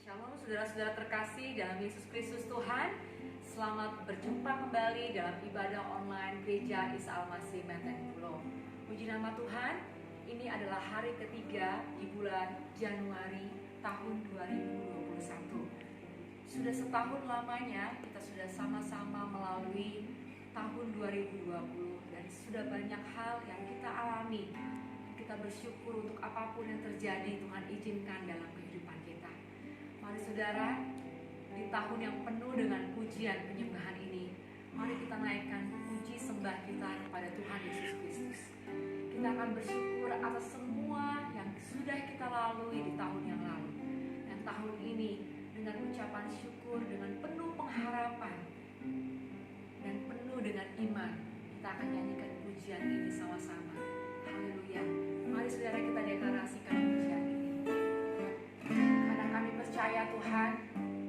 Shalom saudara-saudara terkasih dalam Yesus Kristus Tuhan. Selamat berjumpa kembali dalam ibadah online Gereja Isa Al-Masih Menteng Pulo. Puji nama Tuhan, ini adalah hari ketiga di bulan Januari tahun 2021. Sudah setahun lamanya kita sudah sama-sama melalui tahun 2020 dan sudah banyak hal yang kita alami. Kita bersyukur untuk apapun yang terjadi Tuhan izinkan dalam kehidupan kita. Mari saudara, di tahun yang penuh dengan pujian penyembahan ini, mari kita naikkan puji sembah kita kepada Tuhan Yesus Kristus. Kita akan bersyukur atas semua yang sudah kita lalui di tahun yang lalu. Dan tahun ini dengan ucapan syukur, dengan penuh pengharapan dan penuh dengan iman, kita akan nyanyikan pujian ini sama-sama. Haleluya. Mari saudara kita deklarasikan pujian ini. Karena kami percaya Tuhan,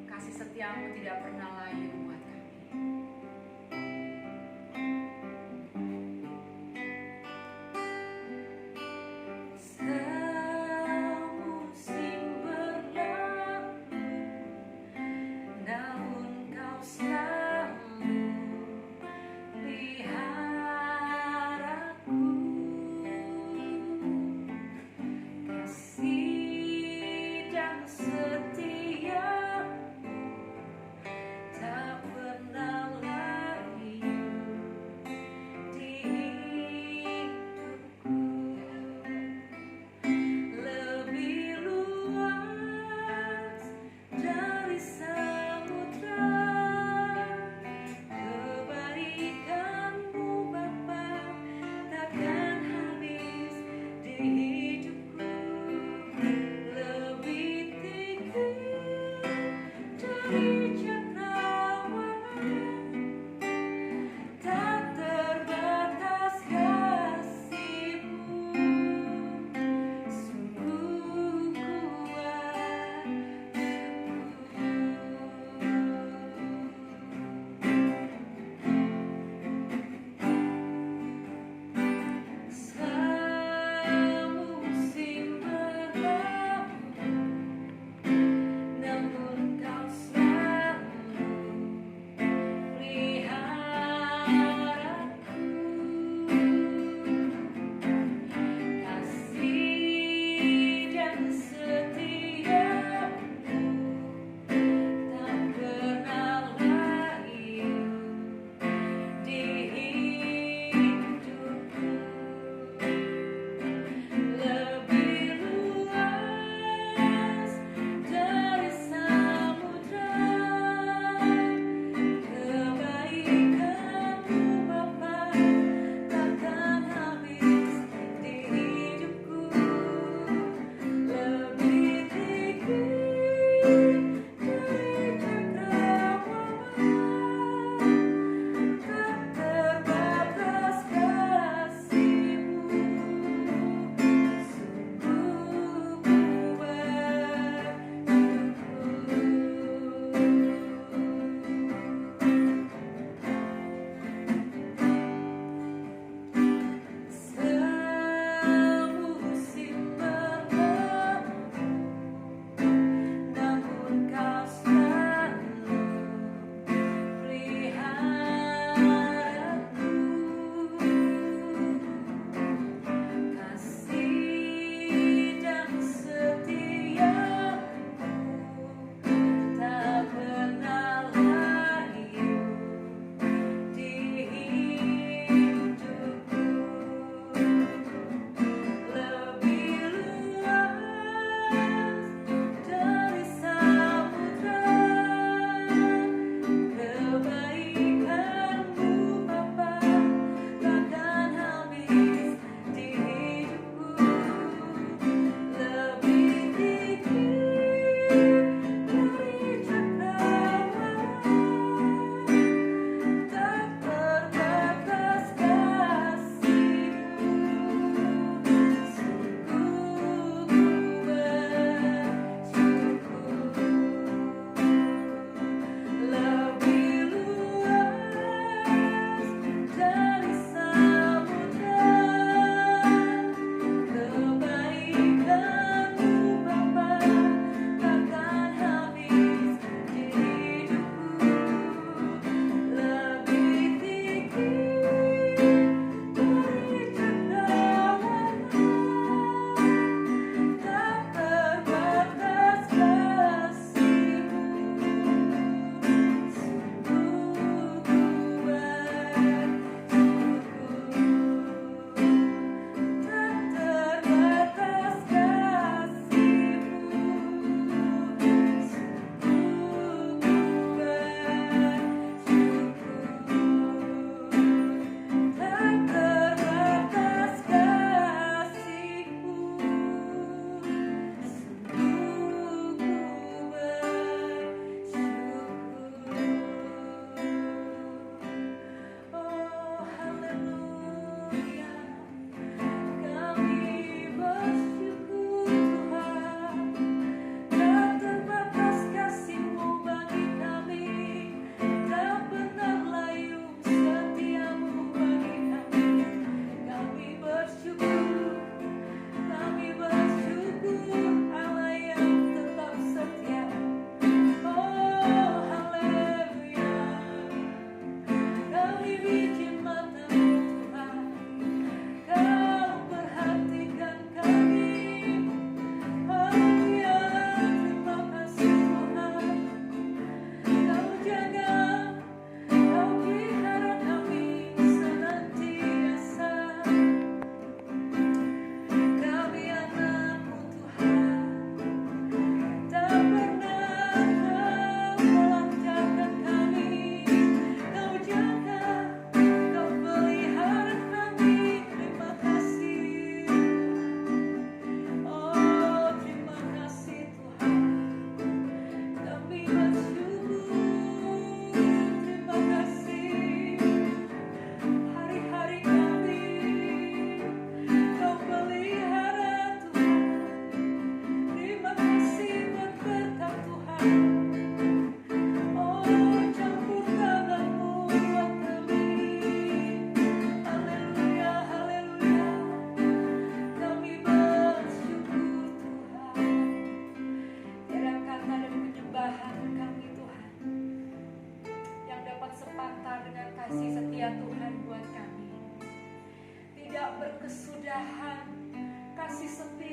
kasih setiamu tidak pernah layu buat kami. Semusim berlalu, namun kau selalu peliharaku.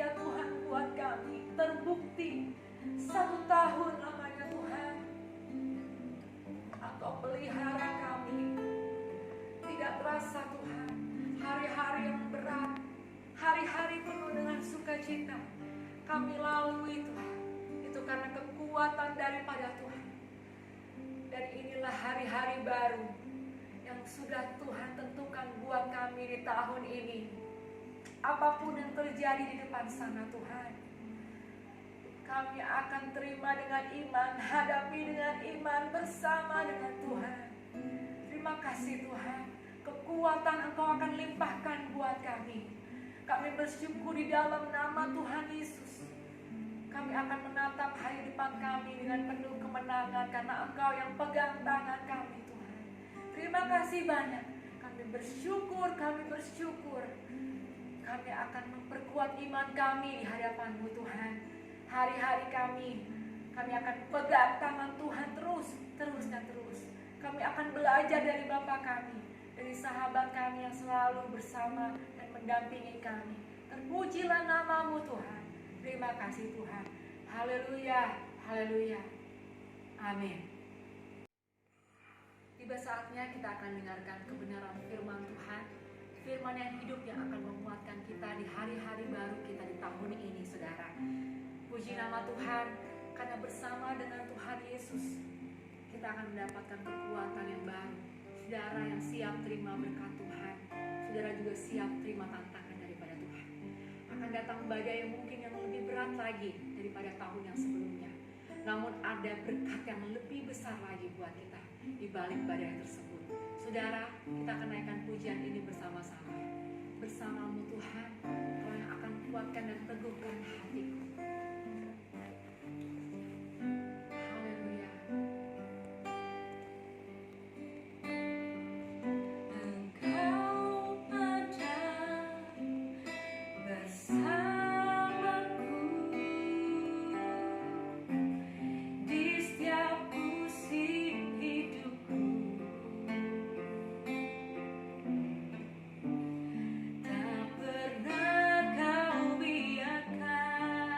setia Tuhan buat kami terbukti 1 tahun lamanya Tuhan. Engkau pelihara kami. Tidak terasa Tuhan, hari-hari yang berat, hari-hari penuh dengan sukacita kami lalui Tuhan. Itu karena kekuatan daripada Tuhan. Dan inilah hari-hari baru yang sudah Tuhan tentukan buat kami di tahun ini. Apapun yang terjadi di depan sana Tuhan, kami akan terima dengan iman, hadapi dengan iman bersama dengan Tuhan. Terima kasih Tuhan, kekuatan Engkau akan limpahkan buat kami. Kami bersyukur di dalam nama Tuhan Yesus. Kami akan menatap hari depan kami dengan penuh kemenangan karena Engkau yang pegang tangan kami Tuhan. Terima kasih banyak. Kami bersyukur, kami bersyukur. Kami akan memperkuat iman kami di hadapan-Mu Tuhan. Hari-hari kami akan pegang tangan Tuhan terus dan terus. Kami akan belajar dari Bapa kami, dari sahabat kami yang selalu bersama dan mendampingi kami. Terpujilah nama-Mu Tuhan. Terima kasih Tuhan. Haleluya, haleluya. Amin. Tiba saatnya kita akan dengarkan kebenaran firman Tuhan. Firman yang hidup yang akan menguatkan kita di hari-hari baru kita di tahun ini, saudara. Puji nama Tuhan, karena bersama dengan Tuhan Yesus, kita akan mendapatkan kekuatan yang baru. Saudara yang siap terima berkat Tuhan, saudara juga siap terima tantangan daripada Tuhan. Akan datang badai yang mungkin yang lebih berat lagi daripada tahun yang sebelumnya. Namun ada berkat yang lebih besar lagi buat kita di balik badai tersebut. Saudara, kita akan naikkan pujian ini bersama-sama. Bersama-Mu Tuhan, Kau yang akan kuatkan dan teguhkan hatiku. Haleluya. Engkau ada bersamaku di setiap musim hidupku. Tak pernah Kau biarkan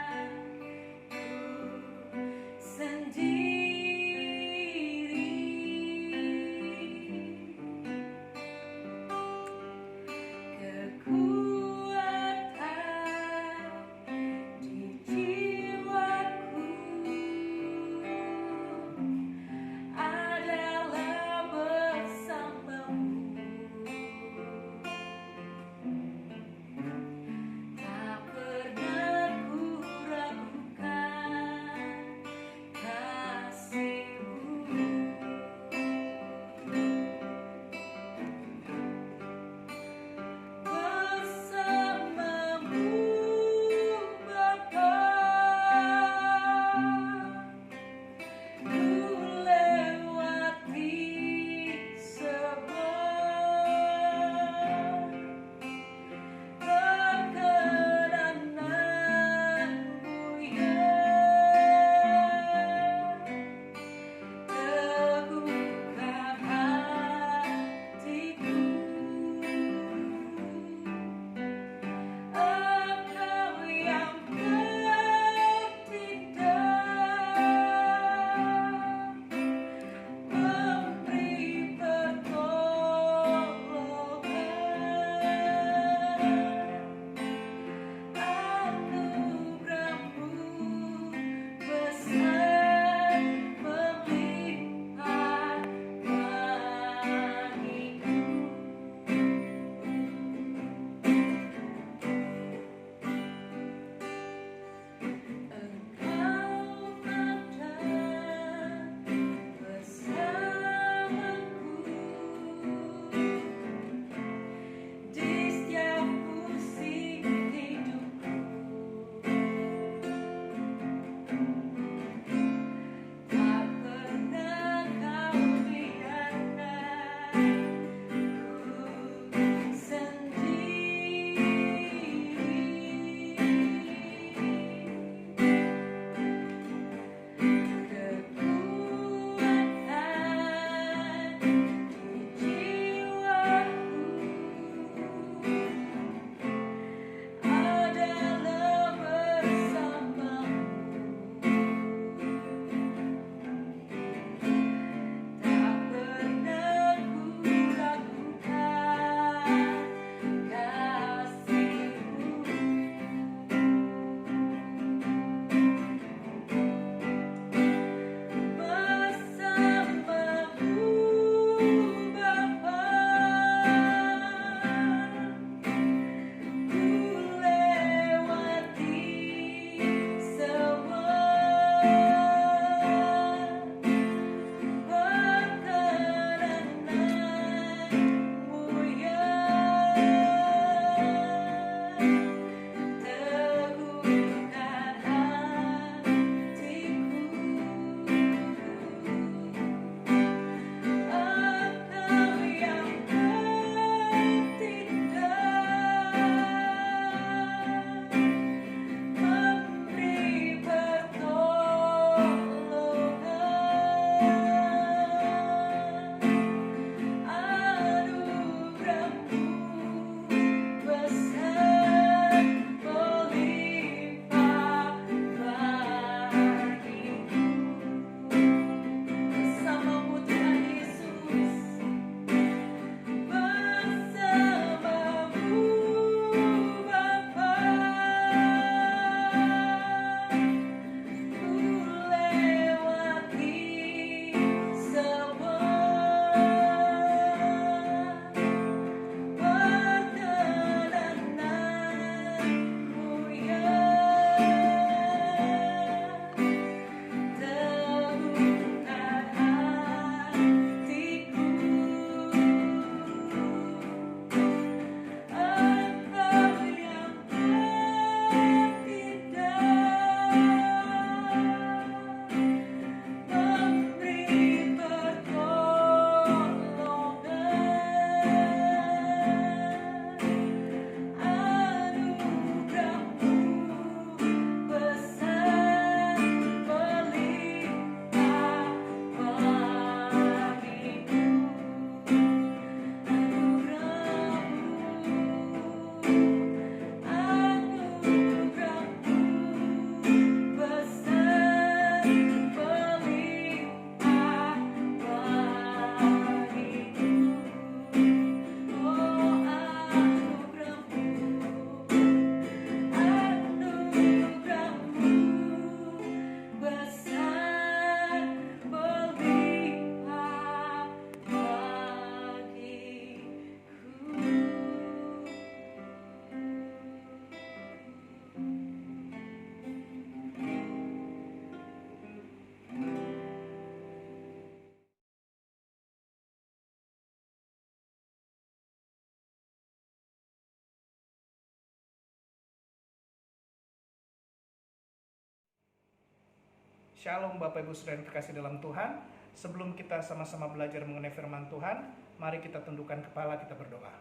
Shalom Bapak Ibu Saudara yang terkasih dalam Tuhan. Sebelum kita sama-sama belajar mengenai firman Tuhan, mari kita tundukkan kepala, kita berdoa.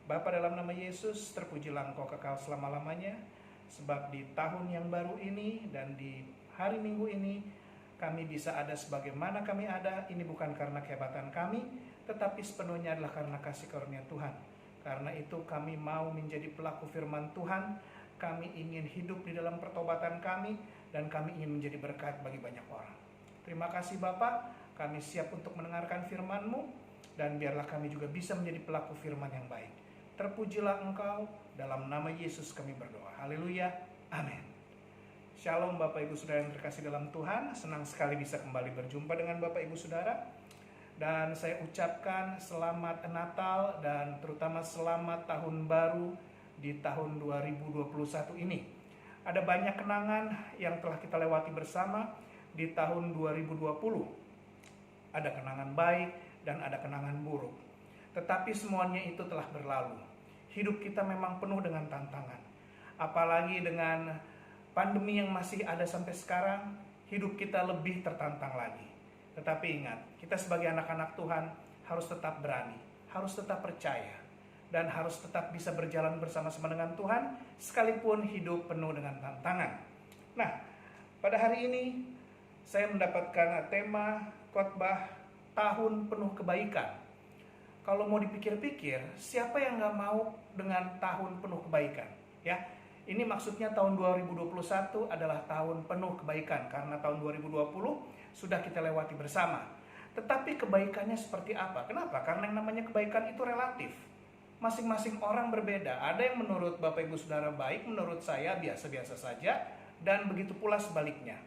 Bapa, dalam nama Yesus, terpujilah Engkau kekal selama-lamanya. Sebab di tahun yang baru ini dan di hari Minggu ini, kami bisa ada sebagaimana kami ada. Ini bukan karena kehebatan kami, tetapi sepenuhnya adalah karena kasih karunia Tuhan. Karena itu kami mau menjadi pelaku firman Tuhan. Kami ingin hidup di dalam pertobatan kami, dan kami ingin menjadi berkat bagi banyak orang. Terima kasih Bapa, kami siap untuk mendengarkan firman-Mu, dan biarlah kami juga bisa menjadi pelaku firman yang baik. Terpujilah Engkau, dalam nama Yesus kami berdoa. Haleluya, amin. Shalom Bapak Ibu Saudara yang terkasih dalam Tuhan. Senang sekali bisa kembali berjumpa dengan Bapak Ibu Saudara. Dan saya ucapkan selamat Natal dan terutama selamat Tahun Baru di tahun 2021 ini. Ada banyak kenangan yang telah kita lewati bersama di tahun 2020. Ada kenangan baik dan ada kenangan buruk. Tetapi semuanya itu telah berlalu. Hidup kita memang penuh dengan tantangan. Apalagi dengan pandemi yang masih ada sampai sekarang, hidup kita lebih tertantang lagi. Tetapi ingat, kita sebagai anak-anak Tuhan harus tetap berani, harus tetap percaya, dan harus tetap bisa berjalan bersama-sama dengan Tuhan, sekalipun hidup penuh dengan tantangan. Nah, pada hari ini saya mendapatkan tema khotbah tahun penuh kebaikan. Kalau mau dipikir-pikir, siapa yang gak mau dengan tahun penuh kebaikan? Ya, ini maksudnya tahun 2021 adalah tahun penuh kebaikan, karena tahun 2020 sudah kita lewati bersama. Tetapi kebaikannya seperti apa? Kenapa? Karena yang namanya kebaikan itu relatif. Masing-masing orang berbeda. Ada yang menurut Bapak Ibu Saudara baik, menurut saya biasa-biasa saja, dan begitu pula sebaliknya.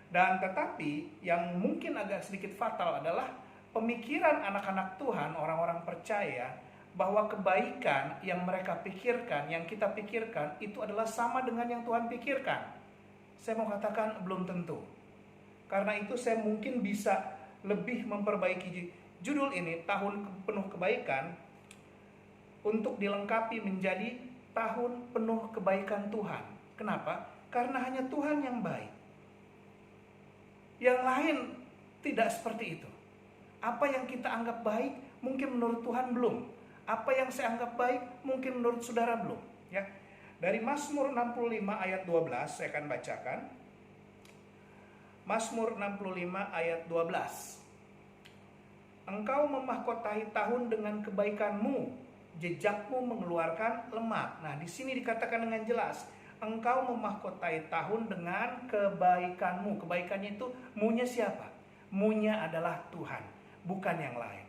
Dan tetapi yang mungkin agak sedikit fatal adalah pemikiran anak-anak Tuhan, orang-orang percaya, bahwa kebaikan yang mereka pikirkan, yang kita pikirkan, itu adalah sama dengan yang Tuhan pikirkan. Saya mau katakan belum tentu. Karena itu saya mungkin bisa lebih memperbaiki judul ini, Tahun Penuh Kebaikan, untuk dilengkapi menjadi tahun penuh kebaikan Tuhan. Kenapa? Karena hanya Tuhan yang baik. Yang lain tidak seperti itu. Apa yang kita anggap baik, mungkin menurut Tuhan belum. Apa yang saya anggap baik, mungkin menurut saudara belum. Ya. Dari Mazmur 65 ayat 12, saya akan bacakan. Mazmur 65 ayat 12. Engkau memahkotai tahun dengan kebaikan-Mu, jejakmu mengeluarkan lemak. Nah, di sini dikatakan dengan jelas, engkau memahkotai tahun dengan kebaikanmu. Kebaikannya itu mu-nya siapa? Mu-nya adalah Tuhan, bukan yang lain.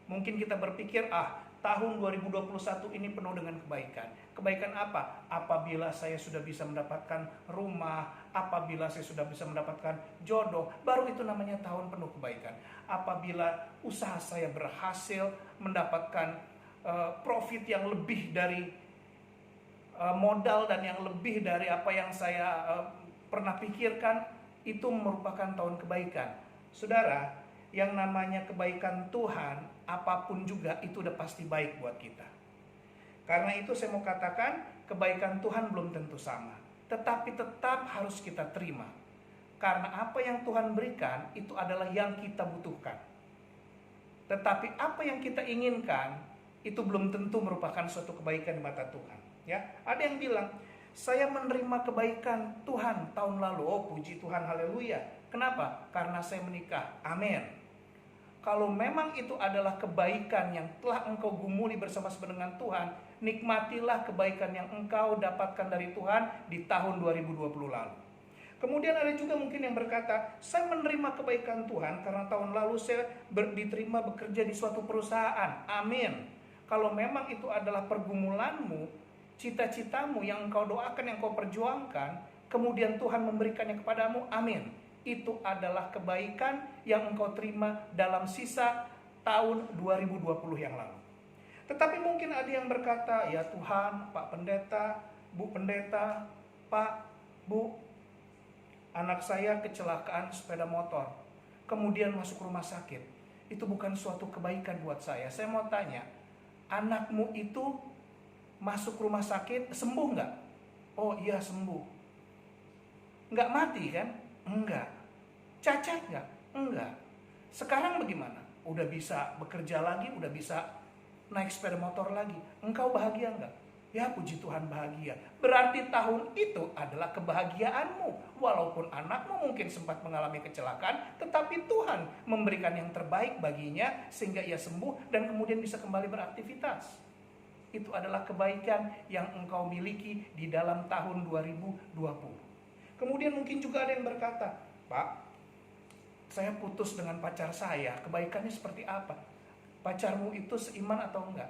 Mungkin kita berpikir, tahun 2021 ini penuh dengan kebaikan. Kebaikan apa? Apabila saya sudah bisa mendapatkan rumah, apabila saya sudah bisa mendapatkan jodoh, baru itu namanya tahun penuh kebaikan. Apabila usaha saya berhasil mendapatkan profit yang lebih dari modal dan yang lebih dari apa yang saya pernah pikirkan, itu merupakan tahun kebaikan. Saudara, yang namanya kebaikan Tuhan, apapun juga itu udah pasti baik buat kita. Karena itu saya mau katakan, kebaikan Tuhan belum tentu sama, tetapi tetap harus kita terima. Karena apa yang Tuhan berikan itu adalah yang kita butuhkan. Tetapi apa yang kita inginkan itu belum tentu merupakan suatu kebaikan di mata Tuhan. Ya, ada yang bilang, saya menerima kebaikan Tuhan tahun lalu. Oh, puji Tuhan, haleluya. Kenapa? Karena saya menikah. Amin. Kalau memang itu adalah kebaikan yang telah engkau gumuli bersama-sama dengan Tuhan, nikmatilah kebaikan yang engkau dapatkan dari Tuhan di tahun 2020 lalu. Kemudian ada juga mungkin yang berkata, saya menerima kebaikan Tuhan karena tahun lalu saya diterima bekerja di suatu perusahaan. Amin. Kalau memang itu adalah pergumulanmu, cita-citamu yang engkau doakan, yang engkau perjuangkan, kemudian Tuhan memberikannya kepadamu, amin. Itu adalah kebaikan yang engkau terima dalam sisa tahun 2020 yang lalu. Tetapi mungkin ada yang berkata, ya Tuhan, Pak Pendeta, Bu Pendeta, Pak, Bu, anak saya kecelakaan sepeda motor, kemudian masuk rumah sakit. Itu bukan suatu kebaikan buat saya. Saya mau tanya, anakmu itu masuk rumah sakit sembuh nggak? Oh iya sembuh. Nggak mati kan? Enggak. Cacat nggak? Enggak. Sekarang bagaimana? Udah bisa bekerja lagi, udah bisa naik sepeda motor lagi. Engkau bahagia nggak? Ya puji Tuhan bahagia. Berarti tahun itu adalah kebahagiaanmu. Walaupun anakmu mungkin sempat mengalami kecelakaan, tetapi Tuhan memberikan yang terbaik baginya sehingga ia sembuh dan kemudian bisa kembali beraktivitas. Itu adalah kebaikan yang engkau miliki di dalam tahun 2020. Kemudian mungkin juga ada yang berkata, Pak, saya putus dengan pacar saya, kebaikannya seperti apa? Pacarmu itu seiman atau enggak?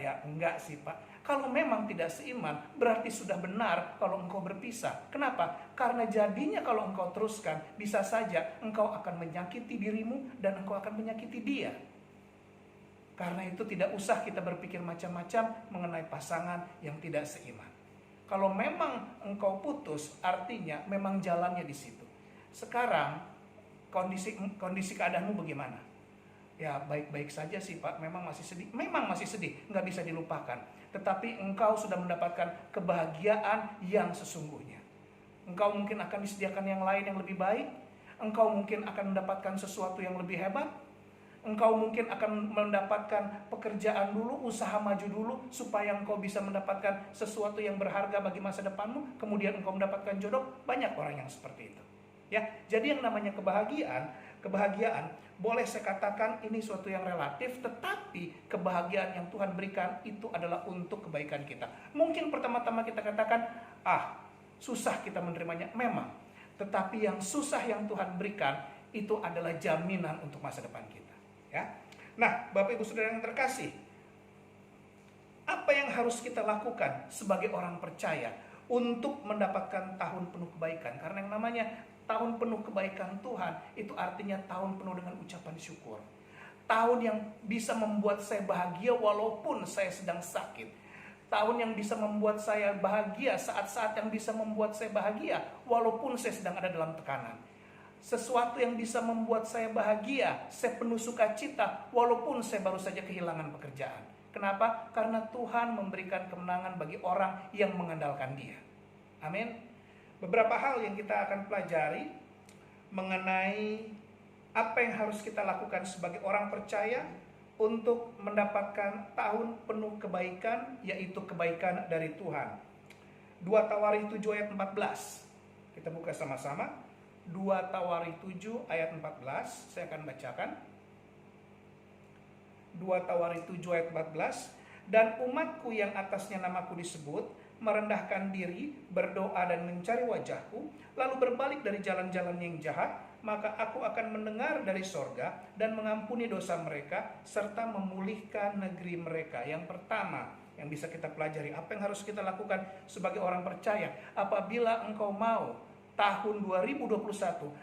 Ya enggak sih Pak. Kalau memang tidak seiman, berarti sudah benar kalau engkau berpisah. Kenapa? Karena jadinya kalau engkau teruskan, bisa saja engkau akan menyakiti dirimu dan engkau akan menyakiti dia. Karena itu tidak usah kita berpikir macam-macam mengenai pasangan yang tidak seiman. Kalau memang engkau putus, artinya memang jalannya di situ. Sekarang kondisi keadaanmu bagaimana? Ya baik-baik saja sih Pak, memang masih sedih. Memang masih sedih, nggak bisa dilupakan. Tetapi engkau sudah mendapatkan kebahagiaan yang sesungguhnya. Engkau mungkin akan disediakan yang lain yang lebih baik. Engkau mungkin akan mendapatkan sesuatu yang lebih hebat. Engkau mungkin akan mendapatkan pekerjaan dulu, usaha maju dulu, supaya engkau bisa mendapatkan sesuatu yang berharga bagi masa depanmu. Kemudian engkau mendapatkan jodoh. Banyak orang yang seperti itu. Ya, jadi yang namanya kebahagiaan boleh saya katakan ini suatu yang relatif, tetapi kebahagiaan yang Tuhan berikan itu adalah untuk kebaikan kita. Mungkin pertama-tama kita katakan, susah kita menerimanya, memang. Tetapi yang susah yang Tuhan berikan itu adalah jaminan untuk masa depan kita. Ya. Nah, Bapak Ibu Saudara yang terkasih, apa yang harus kita lakukan sebagai orang percaya untuk mendapatkan tahun penuh kebaikan? Karena yang namanya tahun penuh kebaikan Tuhan itu artinya tahun penuh dengan ucapan syukur. Tahun yang bisa membuat saya bahagia walaupun saya sedang sakit. Tahun yang bisa membuat saya bahagia saat-saat yang bisa membuat saya bahagia walaupun saya sedang ada dalam tekanan. Sesuatu yang bisa membuat saya bahagia, saya penuh sukacita walaupun saya baru saja kehilangan pekerjaan. Kenapa? Karena Tuhan memberikan kemenangan bagi orang yang mengandalkan Dia. Amin. Beberapa hal yang kita akan pelajari mengenai apa yang harus kita lakukan sebagai orang percaya untuk mendapatkan tahun penuh kebaikan, yaitu kebaikan dari Tuhan. 2 Tawarikh 7 ayat 14. Kita buka sama-sama. 2 Tawarikh 7 ayat 14. Saya akan bacakan. 2 Tawarikh 7 ayat 14. Dan umatku yang atasnya namaku disebut merendahkan diri, berdoa dan mencari wajahku, lalu berbalik dari jalan-jalan yang jahat, maka aku akan mendengar dari sorga dan mengampuni dosa mereka serta memulihkan negeri mereka. Yang pertama yang bisa kita pelajari, apa yang harus kita lakukan sebagai orang percaya apabila engkau mau tahun 2021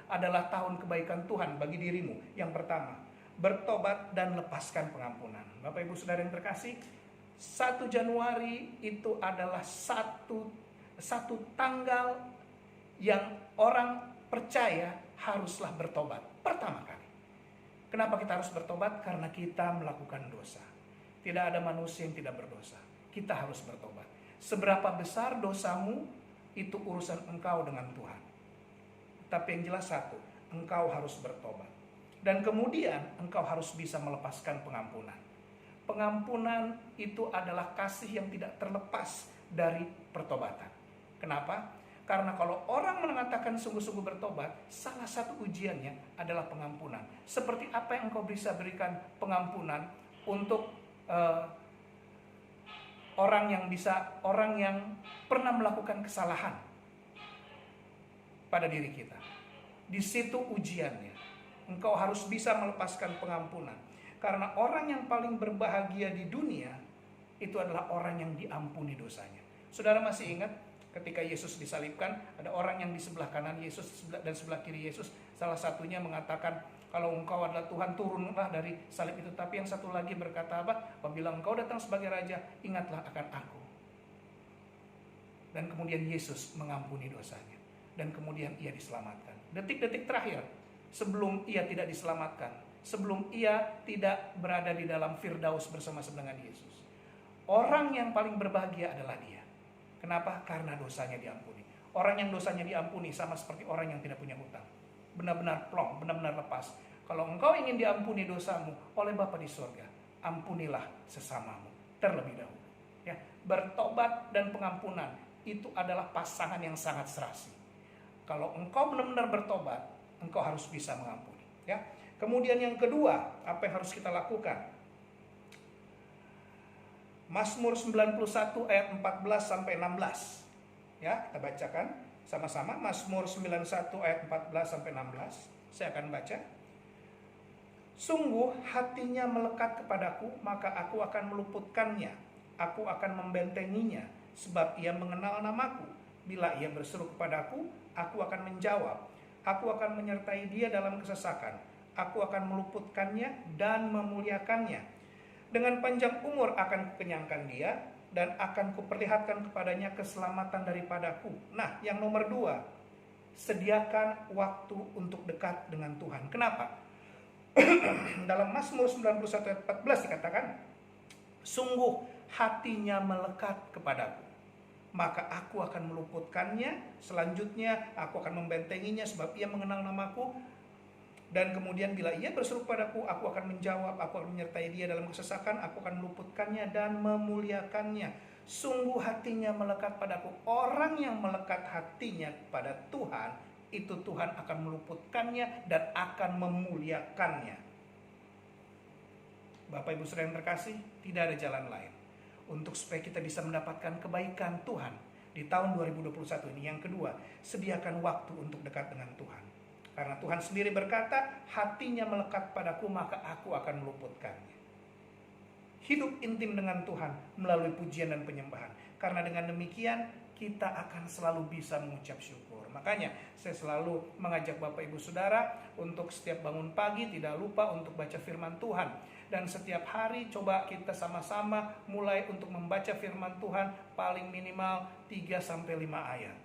adalah tahun kebaikan Tuhan bagi dirimu. Yang pertama, bertobat dan lepaskan pengampunan. Bapak Ibu Saudara yang terkasih, 1 Januari itu adalah satu tanggal yang orang percaya haruslah bertobat pertama kali. Kenapa kita harus bertobat? Karena kita melakukan dosa. Tidak ada manusia yang tidak berdosa. Kita harus bertobat. Seberapa besar dosamu, itu urusan engkau dengan Tuhan. Tapi yang jelas satu, engkau harus bertobat. Dan kemudian engkau harus bisa melepaskan pengampunan. Pengampunan itu adalah kasih yang tidak terlepas dari pertobatan. Kenapa? Karena kalau orang mengatakan sungguh-sungguh bertobat, salah satu ujiannya adalah pengampunan. Seperti apa yang engkau bisa berikan pengampunan untuk orang yang pernah melakukan kesalahan pada diri kita. Di situ ujiannya. Engkau harus bisa melepaskan pengampunan. Karena orang yang paling berbahagia di dunia itu adalah orang yang diampuni dosanya. Saudara masih ingat ketika Yesus disalibkan, ada orang yang di sebelah kanan Yesus dan sebelah kiri Yesus. Salah satunya mengatakan, kalau engkau adalah Tuhan, turunlah dari salib itu. Tapi yang satu lagi berkata apa? Apabila engkau datang sebagai raja, ingatlah akan aku. Dan kemudian Yesus mengampuni dosanya. Dan kemudian ia diselamatkan. Detik-detik terakhir sebelum ia tidak diselamatkan, sebelum ia tidak berada di dalam Firdaus bersama-sama dengan Yesus, orang yang paling berbahagia adalah dia. Kenapa? Karena dosanya diampuni. Orang yang dosanya diampuni sama seperti orang yang tidak punya hutang. Benar-benar plong, benar-benar lepas. Kalau engkau ingin diampuni dosamu oleh Bapa di surga, ampunilah sesamamu terlebih dahulu. Ya, bertobat dan pengampunan itu adalah pasangan yang sangat serasi. Kalau engkau benar-benar bertobat, engkau harus bisa mengampuni. Ya. Kemudian yang kedua, apa yang harus kita lakukan? Mazmur 91 ayat 14 sampai 16. Ya, kita bacakan sama-sama. Mazmur 91 ayat 14 sampai 16. Saya akan baca. Sungguh hatinya melekat kepadaku, maka aku akan meluputkannya. Aku akan membentenginya, sebab ia mengenal namaku. Bila ia berseru kepadaku, aku akan menjawab. Aku akan menyertai dia dalam kesesakan. Aku akan meluputkannya dan memuliakannya. Dengan panjang umur akan kukenyangkan dia, dan akan kuperlihatkan kepadanya keselamatan daripadaku. Nah, yang nomor 2, sediakan waktu untuk dekat dengan Tuhan. Kenapa? Dalam Mazmur 91 ayat 14 dikatakan, sungguh hatinya melekat kepadaku, maka aku akan meluputkannya. Selanjutnya aku akan membentenginya, sebab ia mengenal namaku. Dan kemudian bila ia berseru padaku, aku akan menjawab. Aku akan menyertai dia dalam kesesakan. Aku akan meluputkannya dan memuliakannya. Sungguh hatinya melekat padaku. Orang yang melekat hatinya pada Tuhan, itu Tuhan akan meluputkannya dan akan memuliakannya. Bapak Ibu Saudara yang terkasih, tidak ada jalan lain untuk supaya kita bisa mendapatkan kebaikan Tuhan di tahun 2021 ini. Yang kedua, sediakan waktu untuk dekat dengan Tuhan. Karena Tuhan sendiri berkata, hatinya melekat padaku, maka aku akan meluputkannya. Hidup intim dengan Tuhan melalui pujian dan penyembahan. Karena dengan demikian, kita akan selalu bisa mengucap syukur. Makanya, saya selalu mengajak Bapak Ibu Saudara untuk setiap bangun pagi, tidak lupa untuk baca firman Tuhan. Dan setiap hari, coba kita sama-sama mulai untuk membaca firman Tuhan paling minimal 3-5 ayat.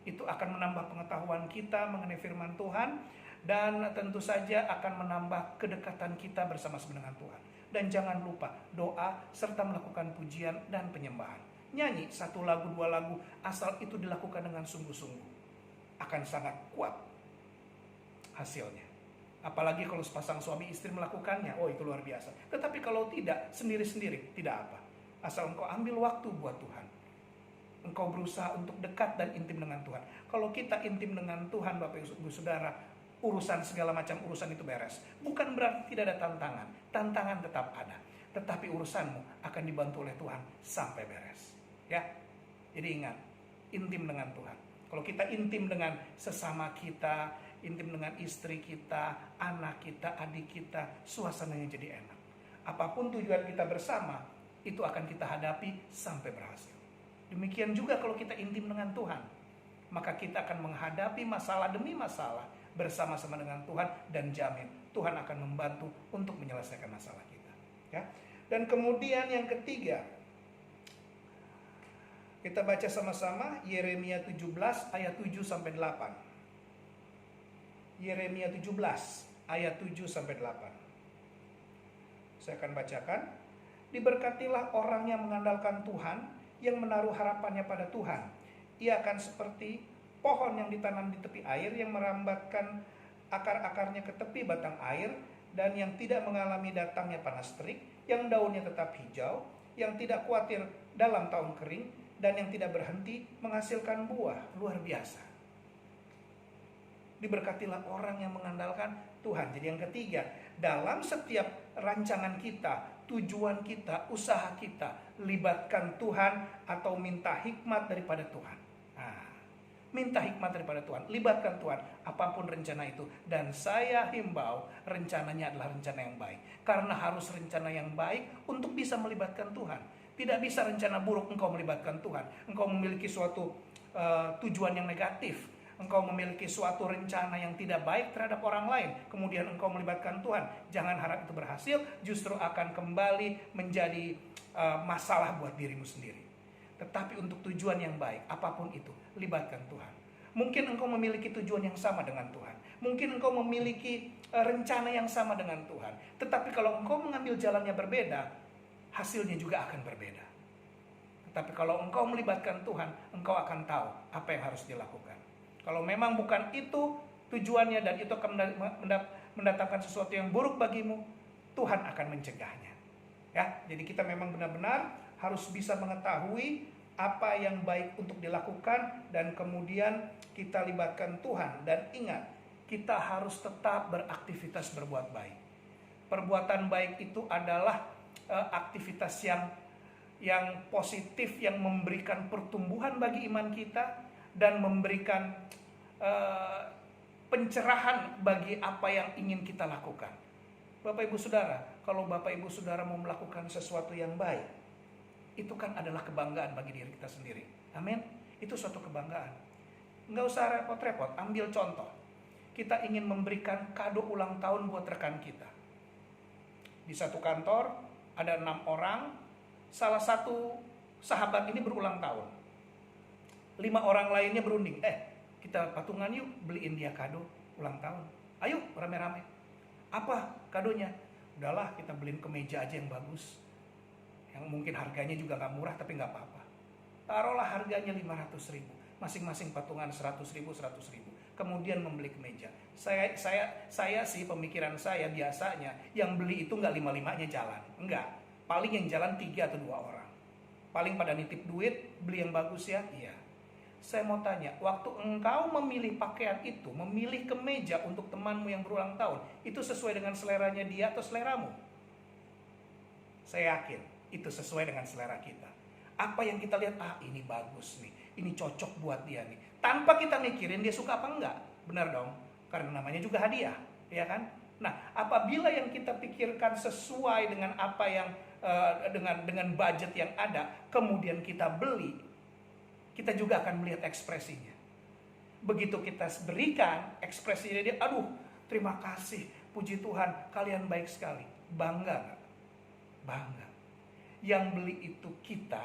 Itu akan menambah pengetahuan kita mengenai firman Tuhan, dan tentu saja akan menambah kedekatan kita bersama-sama dengan Tuhan. Dan jangan lupa doa serta melakukan pujian dan penyembahan. Nyanyi 1 lagu 2 lagu, asal itu dilakukan dengan sungguh-sungguh, akan sangat kuat hasilnya. Apalagi kalau sepasang suami istri melakukannya, oh itu luar biasa. Tetapi kalau tidak, sendiri-sendiri, tidak apa. Asal engkau ambil waktu buat Tuhan, engkau berusaha untuk dekat dan intim dengan Tuhan. Kalau kita intim dengan Tuhan, Bapak Ibu Saudara, urusan segala macam urusan itu beres. Bukan berarti tidak ada tantangan. Tantangan tetap ada. Tetapi urusanmu akan dibantu oleh Tuhan sampai beres. Ya. Jadi ingat, intim dengan Tuhan. Kalau kita intim dengan sesama kita, intim dengan istri kita, anak kita, adik kita, suasananya jadi enak. Apapun tujuan kita bersama, itu akan kita hadapi sampai berhasil. Demikian juga kalau kita intim dengan Tuhan, maka kita akan menghadapi masalah demi masalah bersama-sama dengan Tuhan, dan jamin Tuhan akan membantu untuk menyelesaikan masalah kita. Ya. Dan kemudian yang ketiga, kita baca sama-sama Yeremia 17 ayat 7 sampai 8. Yeremia 17 ayat 7 sampai 8. Saya akan bacakan. Diberkatilah orang yang mengandalkan Tuhan, yang menaruh harapannya pada Tuhan. Ia akan seperti pohon yang ditanam di tepi air, yang merambatkan akar-akarnya ke tepi batang air, dan yang tidak mengalami datangnya panas terik, yang daunnya tetap hijau, yang tidak khawatir dalam tahun kering, dan yang tidak berhenti menghasilkan buah. Luar biasa. Diberkatilah orang yang mengandalkan Tuhan. Jadi yang ketiga, dalam setiap rancangan kita, tujuan kita, usaha kita, libatkan Tuhan atau minta hikmat daripada Tuhan. Nah, minta hikmat daripada Tuhan, libatkan Tuhan apapun rencana itu. Dan saya himbau, rencananya adalah rencana yang baik. Karena harus rencana yang baik untuk bisa melibatkan Tuhan. Tidak bisa rencana buruk engkau melibatkan Tuhan. Engkau memiliki suatu tujuan yang negatif, engkau memiliki suatu rencana yang tidak baik terhadap orang lain, kemudian engkau melibatkan Tuhan, jangan harap itu berhasil, justru akan kembali menjadi masalah buat dirimu sendiri. Tetapi untuk tujuan yang baik, apapun itu, libatkan Tuhan. Mungkin engkau memiliki tujuan yang sama dengan Tuhan, mungkin engkau memiliki rencana yang sama dengan Tuhan, tetapi kalau engkau mengambil jalan yang berbeda, hasilnya juga akan berbeda. Tapi kalau engkau melibatkan Tuhan, engkau akan tahu apa yang harus dilakukan. Kalau memang bukan itu tujuannya dan itu akan mendatangkan sesuatu yang buruk bagimu, Tuhan akan mencegahnya. Ya, jadi kita memang benar-benar harus bisa mengetahui apa yang baik untuk dilakukan dan kemudian kita libatkan Tuhan. Dan ingat, kita harus tetap beraktivitas berbuat baik. Perbuatan baik itu adalah aktivitas yang positif, yang memberikan pertumbuhan bagi iman kita dan memberikan pencerahan bagi apa yang ingin kita lakukan. Bapak Ibu Saudara, kalau Bapak Ibu Saudara mau melakukan sesuatu yang baik, itu kan adalah kebanggaan bagi diri kita sendiri. Amin. Itu suatu kebanggaan. Nggak usah repot-repot, ambil contoh. Kita ingin memberikan kado ulang tahun buat rekan kita. Di satu kantor ada 6 orang, salah satu sahabat ini berulang tahun. 5 orang lainnya berunding, kita patungan yuk beliin dia kado ulang tahun. Ayo rame-rame. Apa kadonya? Udahlah kita beliin kemeja aja yang bagus. Yang mungkin harganya juga gak murah tapi gak apa-apa. Taruhlah harganya 500.000. Masing-masing patungan 100.000. Kemudian membeli kemeja. Saya sih pemikiran saya biasanya yang beli itu gak 5-5-nya jalan. Enggak. Paling yang jalan 3 atau 2 orang. Paling pada nitip duit, beli yang bagus ya. Iya. Saya mau tanya, waktu engkau memilih pakaian itu, memilih kemeja untuk temanmu yang berulang tahun, itu sesuai dengan seleranya dia atau seleramu? Saya yakin itu sesuai dengan selera kita. Apa yang kita lihat, ini bagus nih, ini cocok buat dia nih. Tanpa kita mikirin dia suka apa enggak. Benar dong, karena namanya juga hadiah, ya kan? Nah, apabila yang kita pikirkan sesuai dengan apa yang dengan budget yang ada, kemudian kita beli, kita juga akan melihat ekspresinya. Begitu kita berikan ekspresinya dia, aduh terima kasih, puji Tuhan, kalian baik sekali. Bangga gak? Bangga. Yang beli itu kita,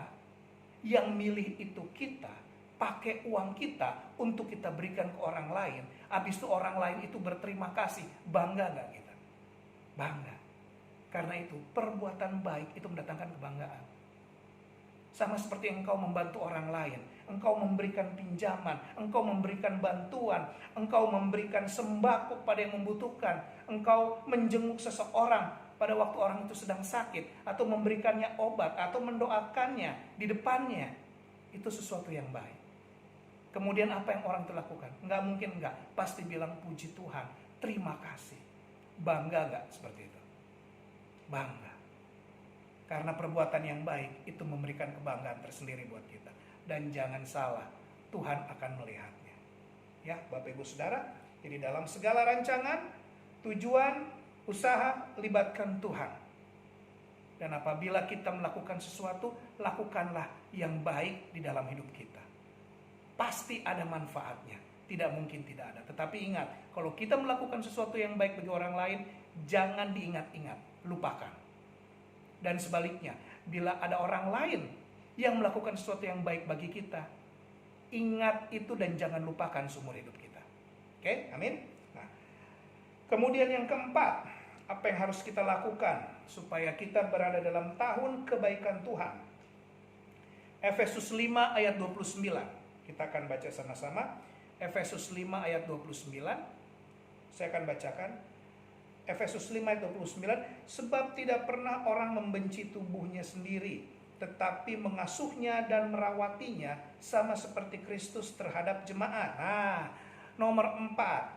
yang milih itu kita, pakai uang kita untuk kita berikan ke orang lain. Habis itu orang lain itu berterima kasih. Bangga gak kita? Bangga. Karena itu perbuatan baik itu mendatangkan kebanggaan. Sama seperti engkau membantu orang lain, engkau memberikan pinjaman, engkau memberikan bantuan, engkau memberikan sembako pada yang membutuhkan, engkau menjenguk seseorang pada waktu orang itu sedang sakit, atau memberikannya obat, atau mendoakannya di depannya, itu sesuatu yang baik. Kemudian apa yang orang itu lakukan? Enggak mungkin enggak, pasti bilang puji Tuhan, terima kasih. Bangga enggak seperti itu? Bangga. Karena perbuatan yang baik itu memberikan kebanggaan tersendiri buat kita. Dan jangan salah, Tuhan akan melihatnya. Ya, Bapak Ibu Saudara, jadi dalam segala rancangan, tujuan, usaha, libatkan Tuhan. Dan apabila kita melakukan sesuatu, lakukanlah yang baik di dalam hidup kita. Pasti ada manfaatnya, tidak mungkin tidak ada. Tetapi ingat, kalau kita melakukan sesuatu yang baik bagi orang lain, jangan diingat-ingat, lupakan. Dan sebaliknya, bila ada orang lain yang melakukan sesuatu yang baik bagi kita, ingat itu dan jangan lupakan seumur hidup kita. Oke, amin. Nah, kemudian yang keempat, apa yang harus kita lakukan supaya kita berada dalam tahun kebaikan Tuhan? Efesus 5 ayat 29. Kita akan baca sama-sama. Efesus 5 ayat 29. Saya akan bacakan. Efesus 5 ayat 29, sebab tidak pernah orang membenci tubuhnya sendiri, tetapi mengasuhnya dan merawatinya sama seperti Kristus terhadap jemaat. Nah, nomor 4,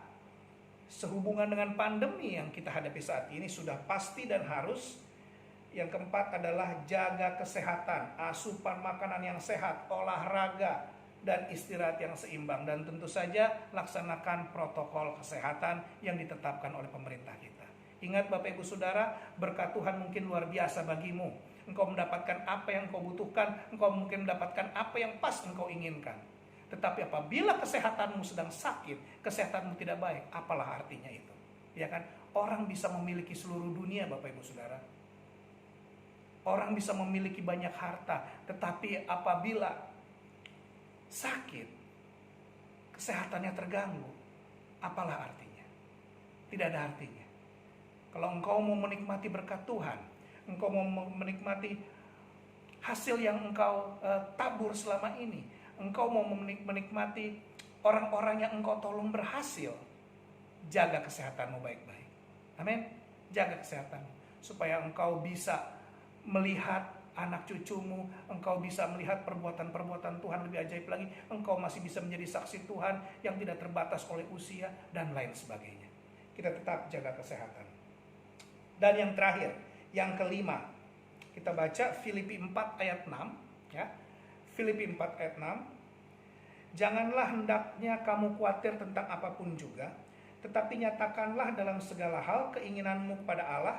sehubungan dengan pandemi yang kita hadapi saat ini sudah pasti dan harus. Yang keempat adalah jaga kesehatan, asupan makanan yang sehat, olahraga, dan istirahat yang seimbang. Dan tentu saja laksanakan protokol kesehatan yang ditetapkan oleh pemerintah kita. Ingat Bapak Ibu Saudara, berkat Tuhan mungkin luar biasa bagimu. Engkau mendapatkan apa yang engkau butuhkan, engkau mungkin mendapatkan apa yang pas engkau inginkan. Tetapi apabila kesehatanmu sedang sakit, kesehatanmu tidak baik, apalah artinya itu? Ya kan? Orang bisa memiliki seluruh dunia Bapak Ibu Saudara. Orang bisa memiliki banyak harta, tetapi apabila sakit, kesehatannya terganggu, apalah artinya? Tidak ada artinya. Kalau engkau mau menikmati berkat Tuhan, engkau mau menikmati hasil yang engkau tabur selama ini. Engkau mau menikmati orang-orang yang engkau tolong berhasil. Jaga kesehatanmu baik-baik. Amin. Jaga kesehatan supaya engkau bisa melihat anak cucumu, engkau bisa melihat perbuatan-perbuatan Tuhan lebih ajaib lagi, engkau masih bisa menjadi saksi Tuhan yang tidak terbatas oleh usia dan lain sebagainya. Kita tetap jaga kesehatan. Dan yang terakhir, yang kelima, kita baca Filipi 4 ayat 6 ya. Filipi 4 ayat 6. Janganlah hendaknya kamu khawatir tentang apapun juga, tetapi nyatakanlah dalam segala hal keinginanmu kepada Allah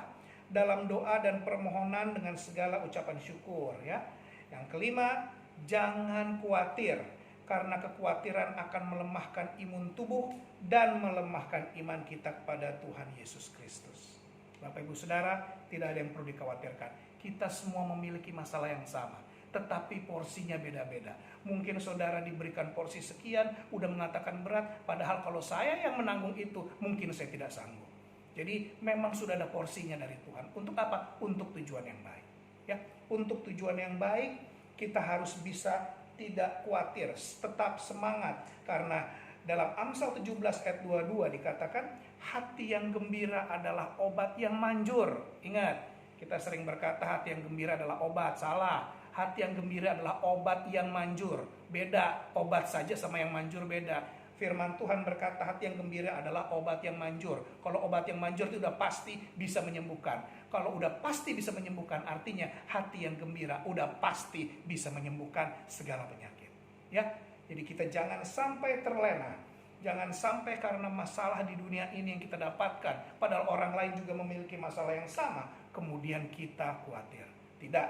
dalam doa dan permohonan dengan segala ucapan syukur ya. Yang kelima, jangan khawatir karena kekhawatiran akan melemahkan imun tubuh dan melemahkan iman kita kepada Tuhan Yesus Kristus. Bapak Ibu Saudara, tidak ada yang perlu dikhawatirkan. Kita semua memiliki masalah yang sama, tetapi porsinya beda-beda. Mungkin saudara diberikan porsi sekian, udah mengatakan berat, padahal kalau saya yang menanggung itu, mungkin saya tidak sanggup. Jadi memang sudah ada porsinya dari Tuhan. Untuk apa? Untuk tujuan yang baik. Ya, untuk tujuan yang baik, kita harus bisa tidak khawatir, tetap semangat. Karena dalam Amsal 17 ayat 22 dikatakan, hati yang gembira adalah obat yang manjur. Ingat, kita sering berkata hati yang gembira adalah obat. Salah. Hati yang gembira adalah obat yang manjur. Beda, obat saja sama yang manjur beda. Firman Tuhan berkata hati yang gembira adalah obat yang manjur. Kalau obat yang manjur itu udah pasti bisa menyembuhkan. Kalau udah pasti bisa menyembuhkan, artinya hati yang gembira udah pasti bisa menyembuhkan segala penyakit. Ya, jadi kita jangan sampai terlena. Jangan sampai karena masalah di dunia ini yang kita dapatkan, padahal orang lain juga memiliki masalah yang sama, kemudian kita khawatir. Tidak,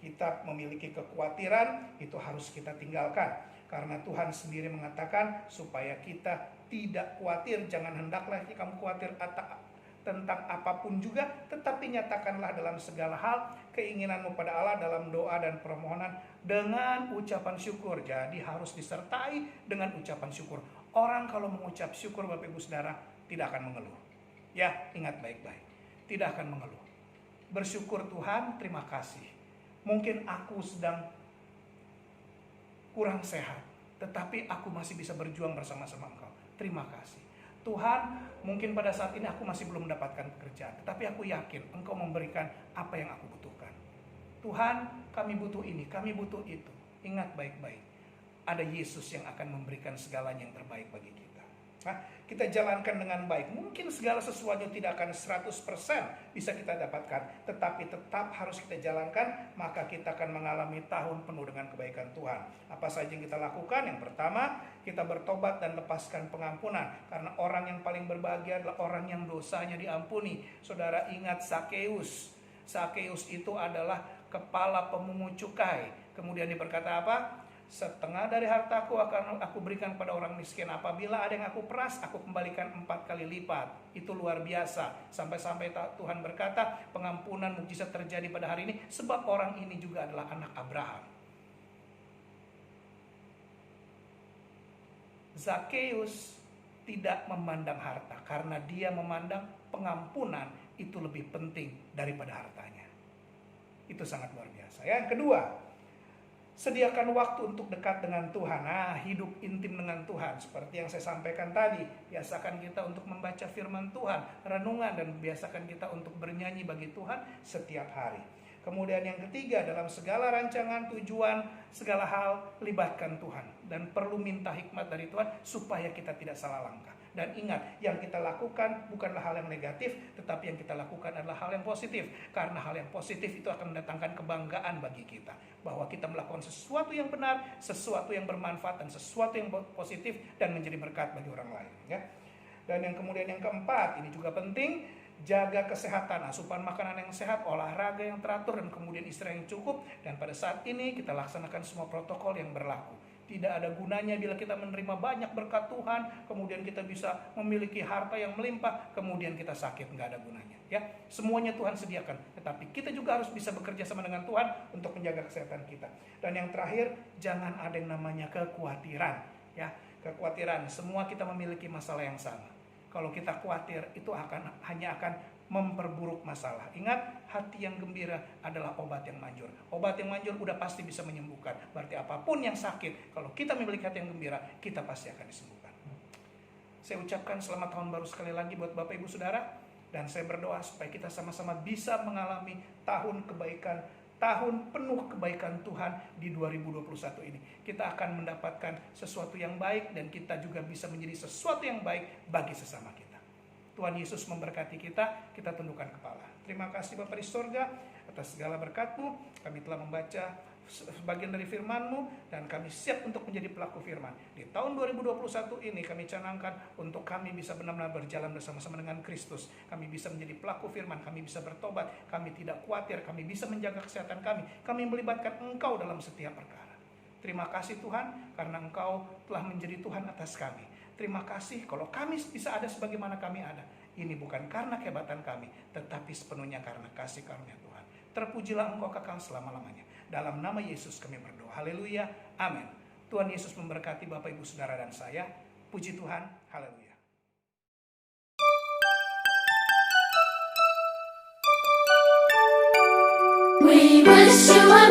kita memiliki kekhawatiran, itu harus kita tinggalkan. Karena Tuhan sendiri mengatakan supaya kita tidak khawatir. Jangan hendaklah kamu khawatir tentang apapun juga, tetapi nyatakanlah dalam segala hal keinginanmu pada Allah dalam doa dan permohonan dengan ucapan syukur. Jadi harus disertai dengan ucapan syukur. Orang kalau mengucap syukur, Bapak Ibu Saudara, tidak akan mengeluh. Ya, ingat baik-baik. Tidak akan mengeluh. Bersyukur Tuhan, terima kasih. Mungkin aku sedang kurang sehat, tetapi aku masih bisa berjuang bersama-sama Engkau. Terima kasih. Tuhan, mungkin pada saat ini aku masih belum mendapatkan pekerjaan, tetapi aku yakin Engkau memberikan apa yang aku butuhkan. Tuhan, kami butuh ini, kami butuh itu. Ingat baik-baik. Ada Yesus yang akan memberikan segalanya yang terbaik bagi kita. Nah, kita jalankan dengan baik. Mungkin segala sesuatu tidak akan 100% bisa kita dapatkan, tetapi tetap harus kita jalankan, maka kita akan mengalami tahun penuh dengan kebaikan Tuhan. Apa saja yang kita lakukan? Yang pertama, kita bertobat dan lepaskan pengampunan. Karena orang yang paling berbahagia adalah orang yang dosanya diampuni. Saudara ingat Sakeus. Sakeus itu adalah kepala pemungut cukai. Kemudian dia berkata apa? Setengah dari hartaku akan aku berikan pada orang miskin. Apabila ada yang aku peras, aku kembalikan 4 kali lipat. Itu luar biasa. Sampai-sampai Tuhan berkata, pengampunan mukjizat terjadi pada hari ini, sebab orang ini juga adalah anak Abraham. Zakeus tidak memandang harta, karena dia memandang pengampunan itu lebih penting daripada hartanya. Itu sangat luar biasa. Yang kedua, sediakan waktu untuk dekat dengan Tuhan. Nah, hidup intim dengan Tuhan. Seperti yang saya sampaikan tadi, biasakan kita untuk membaca firman Tuhan, renungan, dan biasakan kita untuk bernyanyi bagi Tuhan setiap hari. Kemudian yang ketiga, dalam segala rancangan, tujuan, segala hal, libatkan Tuhan. Dan perlu minta hikmat dari Tuhan supaya kita tidak salah langkah. Dan ingat, yang kita lakukan bukanlah hal yang negatif, tetapi yang kita lakukan adalah hal yang positif. Karena hal yang positif itu akan mendatangkan kebanggaan bagi kita. Bahwa kita melakukan sesuatu yang benar, sesuatu yang bermanfaat, dan sesuatu yang positif, dan menjadi berkat bagi orang lain. Ya. Dan yang kemudian yang keempat, ini juga penting, jaga kesehatan, asupan makanan yang sehat, olahraga yang teratur, dan kemudian istirahat yang cukup. Dan pada saat ini kita laksanakan semua protokol yang berlaku. Tidak ada gunanya bila kita menerima banyak berkat Tuhan, kemudian kita bisa memiliki harta yang melimpah, kemudian kita sakit, nggak ada gunanya. Ya, semuanya Tuhan sediakan, tetapi kita juga harus bisa bekerja sama dengan Tuhan untuk menjaga kesehatan kita. Dan yang terakhir, jangan ada yang namanya kekhawatiran. Ya, kekhawatiran. Semua kita memiliki masalah yang sama. Kalau kita khawatir, itu hanya akan memperburuk masalah. Ingat, hati yang gembira adalah obat yang manjur. Obat yang manjur udah pasti bisa menyembuhkan. Berarti apapun yang sakit, kalau kita memiliki hati yang gembira, kita pasti akan disembuhkan. Saya ucapkan selamat tahun baru sekali lagi buat Bapak Ibu Saudara. Dan saya berdoa supaya kita sama-sama bisa mengalami tahun kebaikan, tahun penuh kebaikan Tuhan di 2021 ini. Kita akan mendapatkan sesuatu yang baik dan kita juga bisa menjadi sesuatu yang baik bagi sesama kita. Tuhan Yesus memberkati kita tundukkan kepala. Terima kasih Bapa di sorga atas segala berkat-Mu. Kami telah membaca sebagian dari firman-Mu dan kami siap untuk menjadi pelaku firman. Di tahun 2021 ini kami canangkan untuk kami bisa benar-benar berjalan bersama-sama dengan Kristus. Kami bisa menjadi pelaku firman, kami bisa bertobat, kami tidak khawatir, kami bisa menjaga kesehatan kami. Kami melibatkan Engkau dalam setiap perkara. Terima kasih Tuhan karena Engkau telah menjadi Tuhan atas kami. Terima kasih kalau kami bisa ada sebagaimana kami ada. Ini bukan karena kehebatan kami, tetapi sepenuhnya karena kasih karunia Tuhan. Terpujilah Engkau kekal selama-lamanya. Dalam nama Yesus kami berdoa. Haleluya. Amin. Tuhan Yesus memberkati Bapak Ibu Saudara dan saya. Puji Tuhan. Haleluya. We wish you